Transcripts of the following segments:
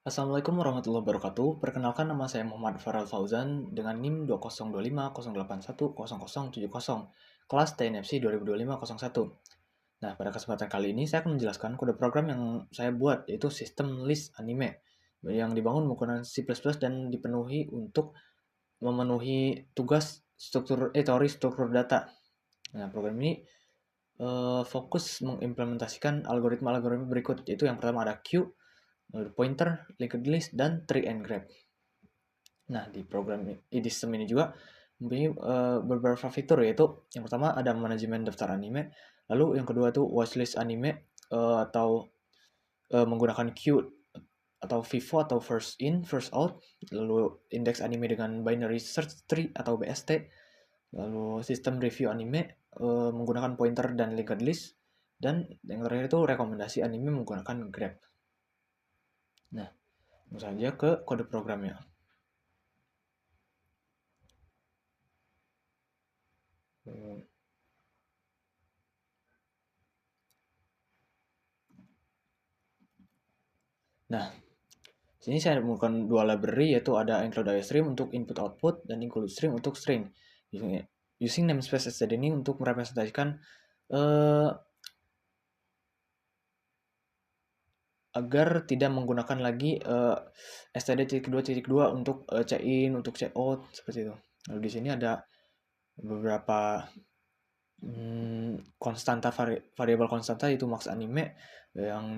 Assalamualaikum warahmatullahi wabarakatuh. Perkenalkan nama saya Muhammad Farel Fauzan dengan NIM 202508108070, kelas TNFC 2025-01. Nah, pada kesempatan kali ini saya akan menjelaskan kode program yang saya buat, yaitu sistem list anime yang dibangun menggunakan C++ dan dipenuhi untuk memenuhi tugas teori struktur data. Nah, program ini fokus mengimplementasikan algoritma-algoritma berikut, yaitu yang pertama ada queue, pointer, linked list, dan tree and grab. Nah, di sistem ini juga mempunyai beberapa fitur, yaitu yang pertama ada manajemen daftar anime, lalu yang kedua itu watchlist anime atau menggunakan queue atau FIFO atau first in, first out, lalu indeks anime dengan binary search tree atau BST, lalu sistem review anime menggunakan pointer dan linked list, dan yang terakhir itu rekomendasi anime menggunakan grab. Nah, langsung saja ke kode programnya. Nah, sini saya menemukan dua library, yaitu ada include string untuk input output dan include string untuk string. Using namespace std ini untuk merepresentasikan agar tidak menggunakan lagi std.2.2 untuk check-in, untuk check-out, seperti itu. Lalu di sini ada beberapa variabel konstanta, yaitu max anime yang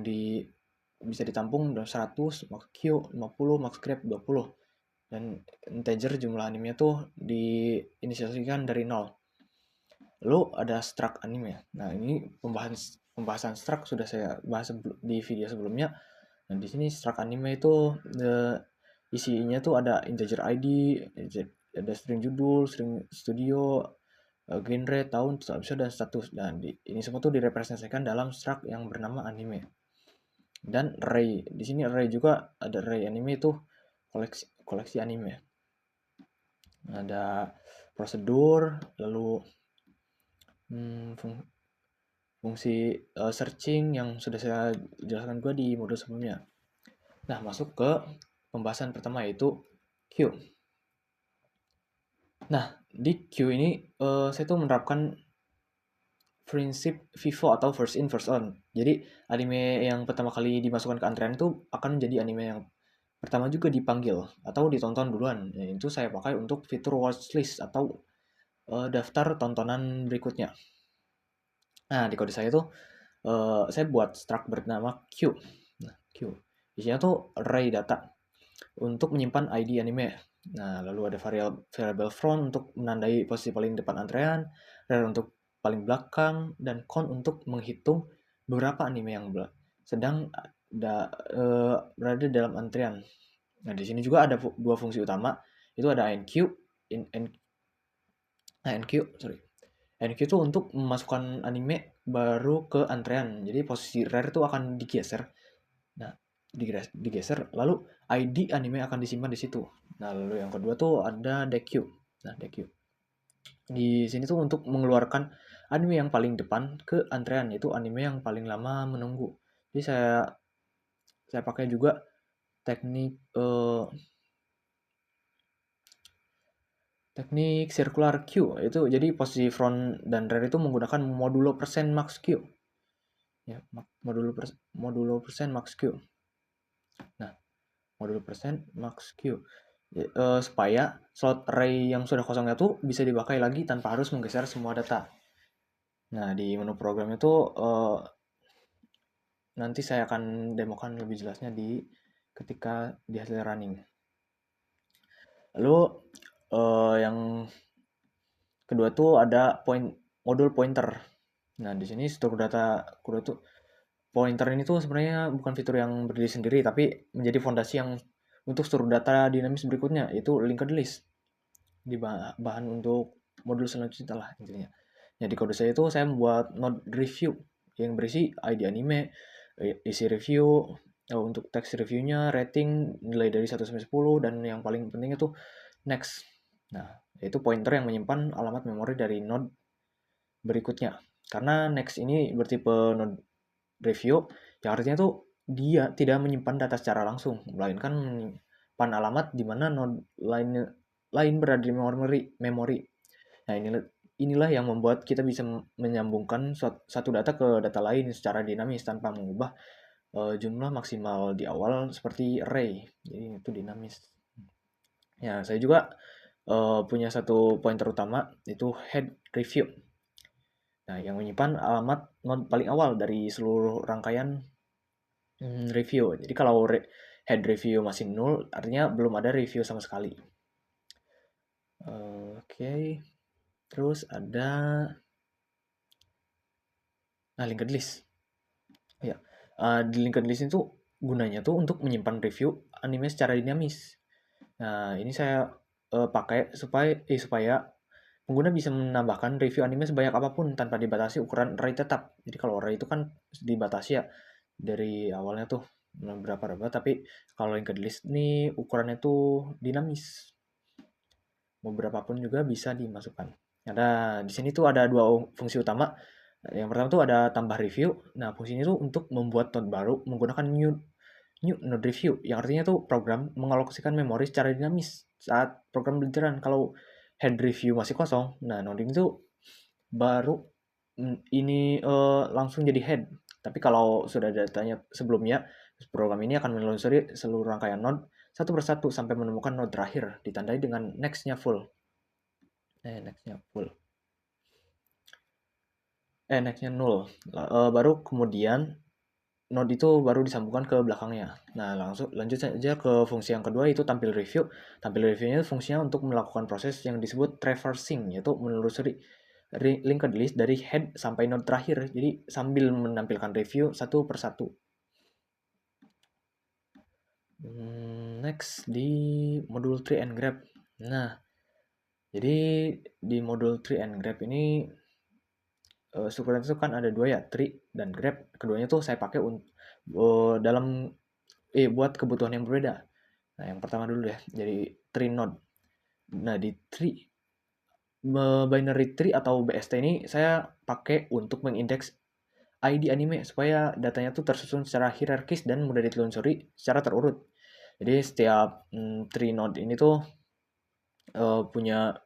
bisa ditampung dalam 100, max q 50, max grab 20, dan integer jumlah animenya tuh diinisialisasikan dari 0. Lalu ada struct anime. Nah, ini pembahasan struct sudah saya bahas di video sebelumnya. Nah, di sini struct anime itu isinya tuh ada integer ID, ada string judul, string studio, genre, tahun, episode, dan status. Dan ini semua tuh direpresentasikan dalam struct yang bernama anime. Dan array, di sini array juga ada array anime itu koleksi anime. Ada prosedur, lalu fungsi searching yang sudah saya jelaskan juga di modul sebelumnya. Nah, masuk ke pembahasan pertama, yaitu queue. Nah, di queue ini saya tuh menerapkan prinsip FIFO atau first in first on. Jadi anime yang pertama kali dimasukkan ke antrean itu akan menjadi anime yang pertama juga dipanggil atau ditonton duluan. Nah, itu saya pakai untuk fitur watchlist atau daftar tontonan berikutnya. Nah, di kode saya tuh saya buat struct bernama queue. Nah, queue isinya tuh array data untuk menyimpan ID anime. Nah, lalu ada variable front untuk menandai posisi paling depan antrean, rare untuk paling belakang, dan count untuk menghitung beberapa anime yang sedang berada dalam antrean. Nah, di sini juga ada dua fungsi utama, itu ada enq, enq itu untuk memasukkan anime baru ke antrean. Jadi posisi rare itu akan digeser. Nah, digeser, lalu ID anime akan disimpan di situ. Nah, lalu yang kedua tuh ada deq. Nah, deq di sini tuh untuk mengeluarkan anime yang paling depan ke antrean, yaitu anime yang paling lama menunggu. Jadi saya pakai juga teknik circular queue, itu jadi posisi front dan rear itu menggunakan modulo persen max queue. Ya, modulo persen max queue. Nah, modulo persen max queue. Supaya slot array yang sudah kosongnya tuh bisa dipakai lagi tanpa harus menggeser semua data. Nah, di menu program itu nanti saya akan demokan lebih jelasnya ketika di hasil running. Lalu yang kedua tuh ada modul pointer. Nah, di sini struktur data kuda tuh pointer ini tuh sebenarnya bukan fitur yang berdiri sendiri, tapi menjadi fondasi yang untuk struktur data dinamis berikutnya, yaitu linked list. Di bahan untuk modul selanjutnya lah intinya. Ya, di kode saya itu saya membuat node review yang berisi ID anime, isi review, untuk text reviewnya, rating, nilai dari 1 sampai 10, dan yang paling penting itu next. Nah, itu pointer yang menyimpan alamat memori dari node berikutnya. Karena next ini bertipe node review, yang artinya tuh dia tidak menyimpan data secara langsung, melainkan menyimpan alamat di mana node lain berada di memori. Nah, inilah yang membuat kita bisa menyambungkan satu data ke data lain secara dinamis tanpa mengubah jumlah maksimal di awal seperti array. Jadi itu dinamis. Ya, saya juga punya satu poin terutama, itu head review. Nah, yang menyimpan alamat node paling awal dari seluruh rangkaian review. Jadi kalau head review masih nol, artinya belum ada review sama sekali. Oke. Terus ada linked list. Ya, di linked list itu gunanya tuh untuk menyimpan review anime secara dinamis. Nah, ini saya pakai supaya pengguna bisa menambahkan review anime sebanyak apapun tanpa dibatasi ukuran array tetap. Jadi kalau array itu kan dibatasi ya dari awalnya tuh berapa, tapi kalau linked list ini ukurannya tuh dinamis. Mau berapapun juga bisa dimasukkan. Ada di sini tuh ada dua fungsi utama. Yang pertama tuh ada tambah review. Nah, fungsi ini tuh untuk membuat node baru menggunakan new node review, yang artinya tuh program mengalokasikan memori secara dinamis saat program berjalan. Kalau head review masih kosong, nah node ini tuh baru ini langsung jadi head. Tapi kalau sudah datanya sebelumnya, program ini akan menelusuri seluruh rangkaian node satu persatu sampai menemukan node terakhir, ditandai dengan nextnya full. Nextnya full. Nextnya null. Baru kemudian node itu baru disambungkan ke belakangnya. Nah, lanjut saja ke fungsi yang kedua, itu tampil review. Tampil reviewnya fungsinya untuk melakukan proses yang disebut traversing, yaitu menelusuri linked list dari head sampai node terakhir. Jadi sambil menampilkan review satu persatu. Next di modul tree and grab. Nah, jadi di modul tree and grab ini strukturnya itu kan ada dua ya, tree dan grab. Keduanya tuh saya pakai dalam buat kebutuhan yang berbeda. Nah, yang pertama dulu deh, jadi tree node. Nah, di tree binary tree atau BST ini saya pakai untuk mengindeks ID anime supaya datanya tuh tersusun secara hierarkis dan mudah ditelusuri secara terurut. Jadi setiap tree node ini tuh punya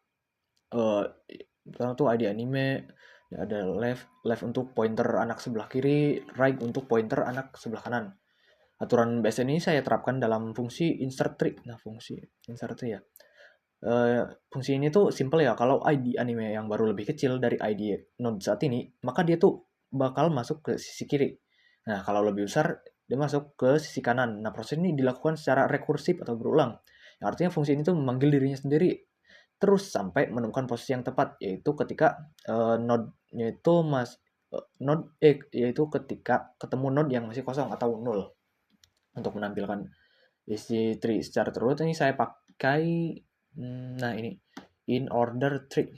pertama tuh ID anime, ada left untuk pointer anak sebelah kiri, right untuk pointer anak sebelah kanan. Aturan BST ini saya terapkan dalam fungsi insert tree. Nah, fungsi insert tree ya. Fungsi ini tuh simple ya. Kalau ID anime yang baru lebih kecil dari ID node saat ini, maka dia tuh bakal masuk ke sisi kiri. Nah, kalau lebih besar, dia masuk ke sisi kanan. Nah, proses ini dilakukan secara rekursif atau berulang. Yang artinya fungsi ini tuh memanggil dirinya sendiri terus sampai menemukan posisi yang tepat, yaitu ketika node-nya itu yaitu ketika ketemu node yang masih kosong atau nol. Untuk menampilkan isi tree secara terurut ini saya pakai ini in order tree.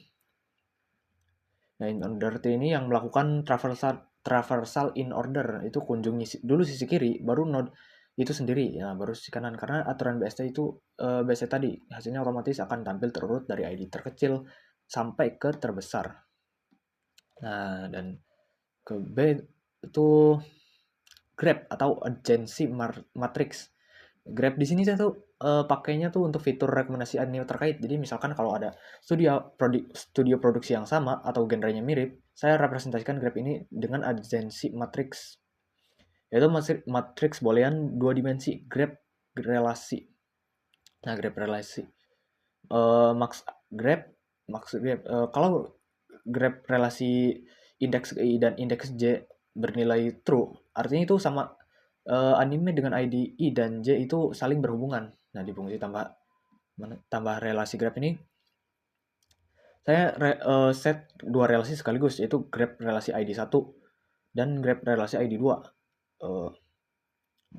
Nah, in order tree ini yang melakukan traversal in order, itu kunjungi dulu sisi kiri baru node itu sendiri ya, baru sisi kanan, karena aturan BST itu BST tadi hasilnya otomatis akan tampil terurut dari ID terkecil sampai ke terbesar. Nah, dan ke B itu grab atau urgency matrix. Grab di sini saya tuh pakainya tuh untuk fitur rekomendasi anime terkait. Jadi misalkan kalau ada studio produksi yang sama atau genrenya mirip, saya representasikan Grab ini dengan urgency matrix. Yaitu matrix boolean dua dimensi, Grab relasi. Nah, Grab relasi. Grab kalau Grab relasi indeks I dan indeks J bernilai true, artinya itu sama anime dengan ID I dan J itu saling berhubungan. Nah, di fungsi tambah relasi grab ini, saya set dua relasi sekaligus, yaitu grab relasi ID 1 dan grab relasi ID 2.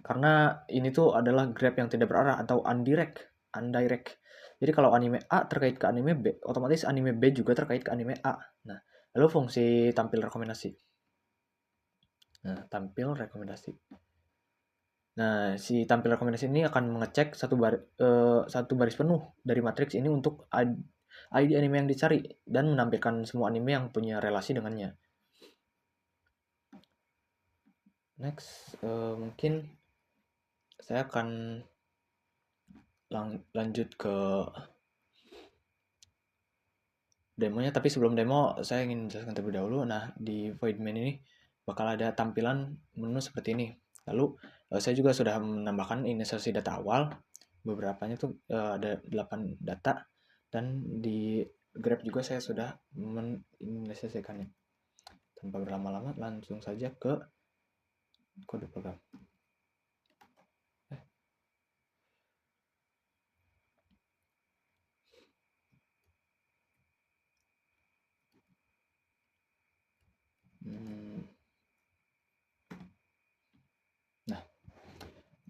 Karena ini tuh adalah grab yang tidak berarah atau undirect. Jadi kalau anime A terkait ke anime B, otomatis anime B juga terkait ke anime A. Nah, lalu fungsi tampil rekomendasi. Nah, tampil rekomendasi. Nah, si tampil rekomendasi ini akan mengecek satu baris penuh dari matriks ini untuk ID anime yang dicari dan menampilkan semua anime yang punya relasi dengannya. Next, mungkin saya akan lanjut ke demonya, tapi sebelum demo saya ingin menjelaskan terlebih dahulu. Nah, di void main ini bakal ada tampilan menu seperti ini. Lalu saya juga sudah menambahkan inisialisasi data awal. Beberapanya tuh ada 8 data, dan di Grab juga saya sudah meninisialisasikannya. Tanpa berlama-lama, langsung saja ke kode program.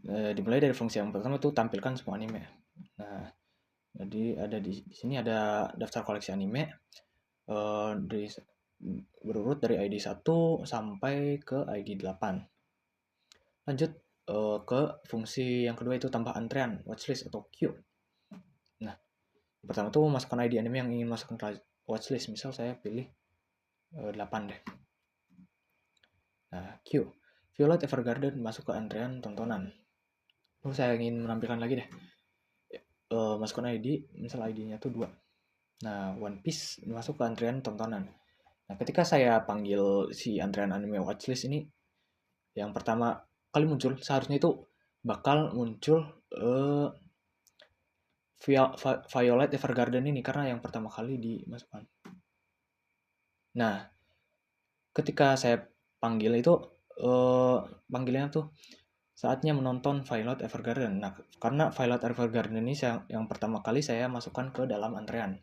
Nah, dimulai dari fungsi yang pertama tuh tampilkan semua anime. Nah, jadi ada di sini ada daftar koleksi anime berurut dari ID 1 sampai ke ID 8. Lanjut ke fungsi yang kedua, itu tambah antrean, watchlist atau queue. Nah, pertama tuh masukkan ID anime yang ingin masukkan ke watchlist. Misal saya pilih 8 deh. Nah, queue. Violet Evergarden masuk ke antrean tontonan. Lalu saya ingin menampilkan lagi deh. Masukkan ID, misal ID-nya tuh 2. Nah, One Piece masuk ke antrean tontonan. Nah, ketika saya panggil si antrean anime watchlist ini, yang pertama kali muncul, seharusnya itu bakal muncul Violet Evergarden ini, karena yang pertama kali dimasukkan. Nah, ketika saya panggil itu, panggilannya tuh saatnya menonton Violet Evergarden. Nah, karena Violet Evergarden ini yang pertama kali saya masukkan ke dalam antrean.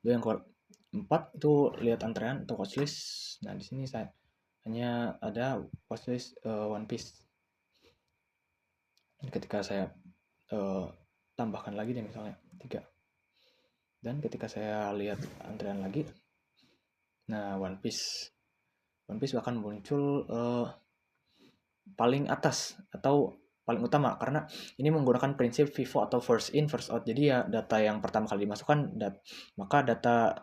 Lalu yang keempat itu lihat antrean atau watchlist. Nah, di sini saya hanya ada watchlist One Piece. Ketika saya tambahkan lagi deh misalnya 3. Dan ketika saya lihat antrean lagi, nah One Piece akan muncul paling atas atau paling utama, karena ini menggunakan prinsip FIFO atau first in first out. Jadi ya data yang pertama kali dimasukkan, maka data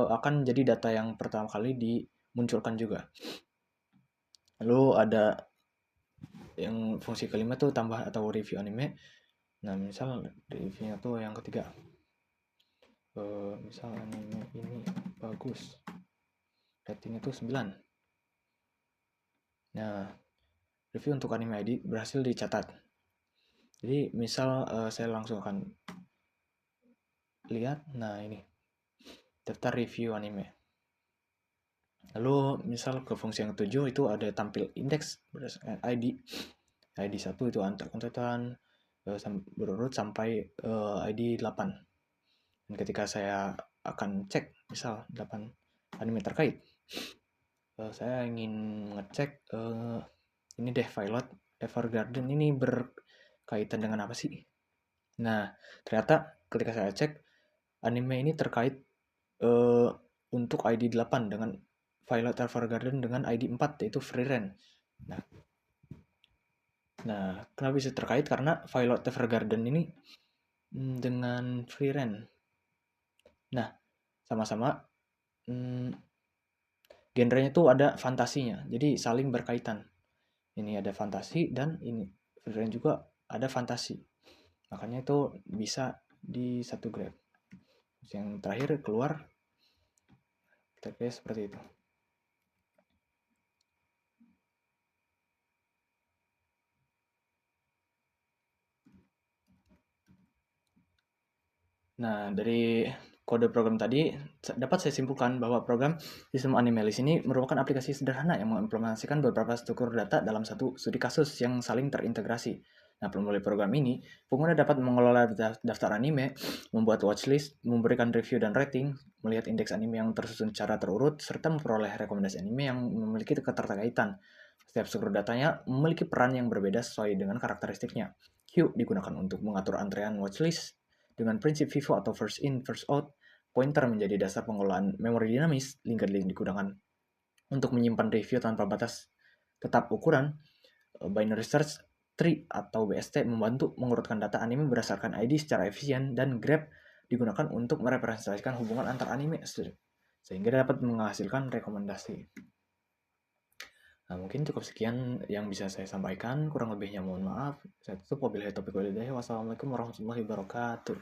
akan jadi data yang pertama kali dimunculkan juga. Lalu ada yang fungsi kelima tuh tambah atau review anime. Nah, misal reviewnya tuh yang ketiga. Misal anime ini bagus, ratingnya tuh 9. Nah, review untuk anime ID berhasil dicatat. Jadi misal saya langsung akan lihat, nah ini daftar review anime. Lalu misal ke fungsi yang ketujuh itu ada tampil indeks berdasarkan ID. ID 1 itu antar kontekan berurut sampai ID 8. Dan ketika saya akan cek misal 8 anime terkait, saya ingin ngecek ini deh, Violet Evergarden ini berkaitan dengan apa sih? Nah, ternyata ketika saya cek, anime ini terkait untuk ID 8 dengan Violet Evergarden dengan ID 4, yaitu Free Ren. Nah, kenapa bisa terkait? Karena Violet Evergarden ini dengan Free Ren. Nah, sama-sama genrenya tuh ada fantasinya, jadi saling berkaitan. Ini ada fantasi dan ini Free Ren juga ada fantasi. Makanya itu bisa di satu grab. Yang terakhir keluar TPS seperti itu. Nah, dari kode program tadi dapat saya simpulkan bahwa program sistem Animalis ini merupakan aplikasi sederhana yang mengimplementasikan beberapa struktur data dalam satu studi kasus yang saling terintegrasi. Nah, melalui program ini, pengguna dapat mengelola daftar anime, membuat watchlist, memberikan review dan rating, melihat indeks anime yang tersusun secara terurut, serta memperoleh rekomendasi anime yang memiliki keterkaitan. Setiap struktur datanya memiliki peran yang berbeda sesuai dengan karakteristiknya. Queue digunakan untuk mengatur antrean watchlist. Dengan prinsip FIFO atau first in, first out, pointer menjadi dasar pengelolaan memori dinamis. Linked list digunakan untuk menyimpan review tanpa batas tetap ukuran. Binary search tree atau BST membantu mengurutkan data anime berdasarkan ID secara efisien, dan grab digunakan untuk merepresentasikan hubungan antar anime sehingga dapat menghasilkan rekomendasi. Nah, mungkin cukup sekian yang bisa saya sampaikan. Kurang lebihnya mohon maaf. Saya tutup wabillahi taufiq walhidayah. Wassalamualaikum warahmatullahi wabarakatuh.